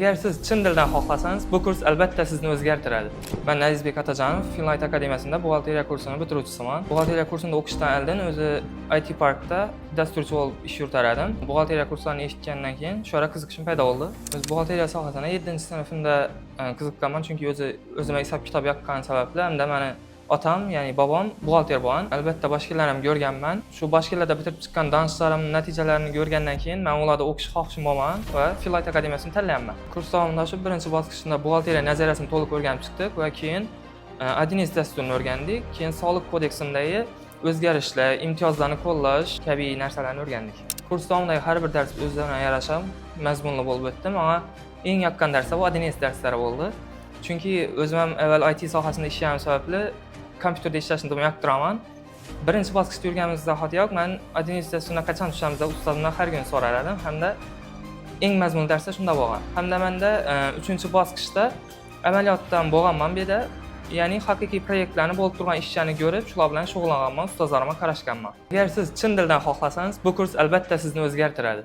Agar siz chin dildan xohlasangiz, bu kurs albatta sizni o'zgartiradi. Men Nazizbek Atajonov Finlight akademiyasida buxgalteriya kursini bitiruvchisiman. Buxgalteriya kursini o'qishdan oldin o'zi IT Parkda dasturchi bo'lib ish yuritar edim. Buxgalteriya kurslarini eshitgandan keyin shu ara qiziqishim paydo bo'ldi. O'z buxgalteriya sohasini 7-sinfimda qiziqqanman, chunki o'zimga hisob kitob yoqqan sababli hamda meni otam, ya'ni bobom buxgalter bo'lgan. Albatta boshqalarni ham ko'rganman. Shu boshqalarda bitirib chiqqan danishlarimning natijalarini ko'rgandan keyin men ularda o'qish xohishim bo'lmagan va Finlight akademiyasini tanlayapman. Kurs davomida shu birinchi bosqichda buxgalteriya nazariyasini to'liq o'rganib chiqdik va keyin Adines dasturini o'rgandik. Keyin soliq kodeksindagi o'zgarishlar, imtiyozlarni qo'llash kabi narsalarni o'rgandik. Kurs davomidagi har bir dars o'ziga yarasha mazmunli bo'lib o'tdi. Menga eng yoqqan darslar bu Adines darslari bo'ldi. Chunki o'zim ham avval IT sohasida ishlagan sababli kompyuterda ishlashni yoqtiraman. Birinchi bosqichda yurganimiz zahotiyoq men Adines dasturini qachon tushamiz deb ustozimdan har kuni so'rar edim hamda eng mazmunli darslar shunda bo'lgan. Hamda menda 3-bosqichda amaliyotdan bo'lganman bu yerda, ya'ni haqiqiy proyektlarni bo'lib turgan ishlarni ko'rib, shular bilan shug'ullanganman, ustozlarimga qarashganman. Agar siz chin dildan xohlasangiz, bu kurs albatta sizni o'zgartiradi.